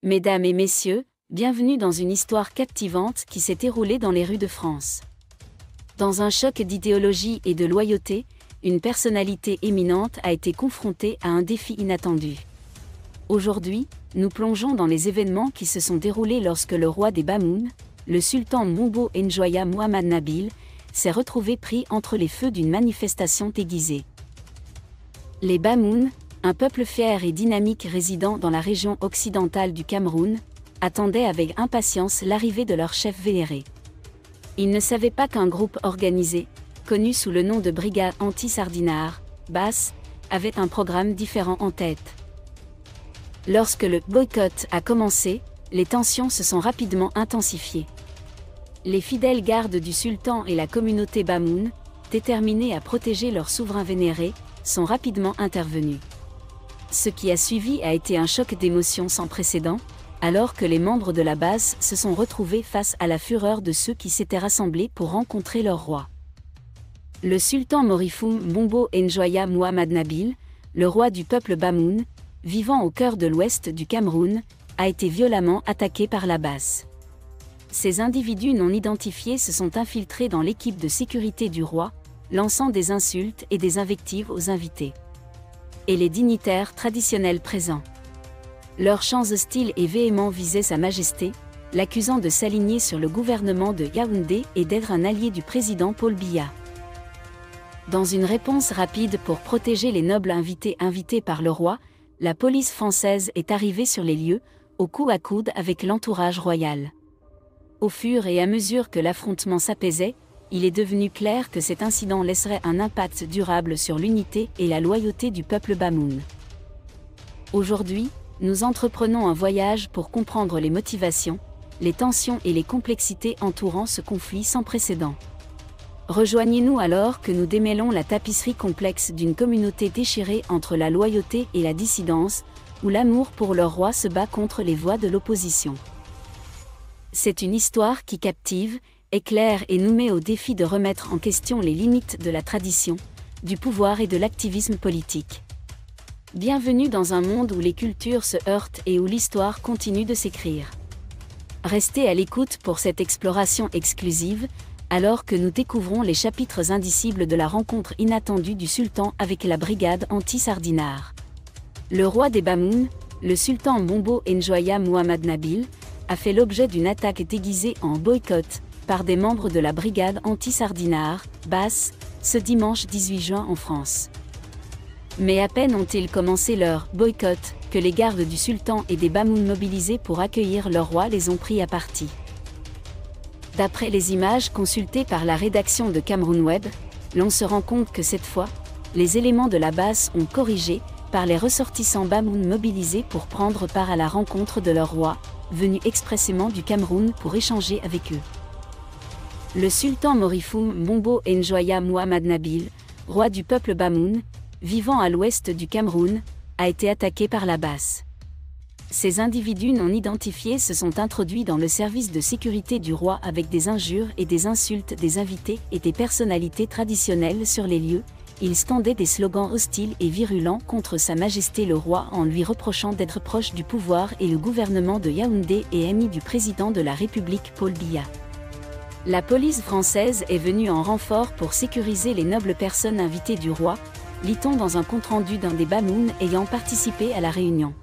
Mesdames et messieurs, bienvenue dans une histoire captivante qui s'est déroulée dans les rues de France. Dans un choc d'idéologie et de loyauté, une personnalité éminente a été confrontée à un défi inattendu. Aujourd'hui, nous plongeons dans les événements qui se sont déroulés lorsque le roi des Bamoun, le sultan Mombo Njoya Muhammad Nabil, s'est retrouvé pris entre les feux d'une manifestation déguisée. Les Bamoun, un peuple fier et dynamique résidant dans la région occidentale du Cameroun, attendaient avec impatience l'arrivée de leur chef vénéré. Ils ne savaient pas qu'un groupe organisé, connu sous le nom de Brigade Anti-Sardinare, BAS, avait un programme différent en tête. Lorsque le boycott a commencé, les tensions se sont rapidement intensifiées. Les fidèles gardes du sultan et la communauté Bamoun, déterminés à protéger leur souverain vénéré, sont rapidement intervenus. Ce qui a suivi a été un choc d'émotions sans précédent, alors que les membres de la base se sont retrouvés face à la fureur de ceux qui s'étaient rassemblés pour rencontrer leur roi. Le sultan Morifoum Mombo Njoya Muhammad Nabil, le roi du peuple Bamoun, vivant au cœur de l'ouest du Cameroun, a été violemment attaqué par la base. Ces individus non identifiés se sont infiltrés dans l'équipe de sécurité du roi, lançant des insultes et des invectives aux invités et les dignitaires traditionnels présents. Leurs chants hostiles et véhéments visaient Sa Majesté, l'accusant de s'aligner sur le gouvernement de Yaoundé et d'être un allié du président Paul Biya. Dans une réponse rapide pour protéger les nobles invités par le roi, la police française est arrivée sur les lieux, au coude à coude avec l'entourage royal. Au fur et à mesure que l'affrontement s'apaisait, il est devenu clair que cet incident laisserait un impact durable sur l'unité et la loyauté du peuple Bamoun. Aujourd'hui, nous entreprenons un voyage pour comprendre les motivations, les tensions et les complexités entourant ce conflit sans précédent. Rejoignez-nous alors que nous démêlons la tapisserie complexe d'une communauté déchirée entre la loyauté et la dissidence, où l'amour pour leur roi se bat contre les voix de l'opposition. C'est une histoire qui captive, éclaire et nous met au défi de remettre en question les limites de la tradition, du pouvoir et de l'activisme politique. Bienvenue dans un monde où les cultures se heurtent et où l'histoire continue de s'écrire. Restez à l'écoute pour cette exploration exclusive, alors que nous découvrons les chapitres indicibles de la rencontre inattendue du sultan avec la brigade anti-Sardinare. Le roi des Bamoun, le sultan Mombo Njoya Muhammad Nabil, a fait l'objet d'une attaque déguisée en boycott par des membres de la brigade anti-Sardinare, BAS, ce dimanche 18 juin en France. Mais à peine ont-ils commencé leur boycott que les gardes du sultan et des Bamoun mobilisés pour accueillir leur roi les ont pris à partie. D'après les images consultées par la rédaction de Cameroun Web, l'on se rend compte que cette fois, les éléments de la base ont corrigé par les ressortissants Bamoun mobilisés pour prendre part à la rencontre de leur roi, venu expressément du Cameroun pour échanger avec eux. Le sultan Morifoum Mombo Njoya Muhammad Nabil, roi du peuple Bamoun, vivant à l'ouest du Cameroun, a été attaqué par la base. Ces individus non identifiés se sont introduits dans le service de sécurité du roi avec des injures et des insultes des invités et des personnalités traditionnelles sur les lieux. Ils scandaient des slogans hostiles et virulents contre Sa Majesté le roi en lui reprochant d'être proche du pouvoir et le gouvernement de Yaoundé et ami du président de la République Paul Biya. La police française est venue en renfort pour sécuriser les nobles personnes invitées du roi, lit-on dans un compte-rendu d'un des Bamoun ayant participé à la réunion.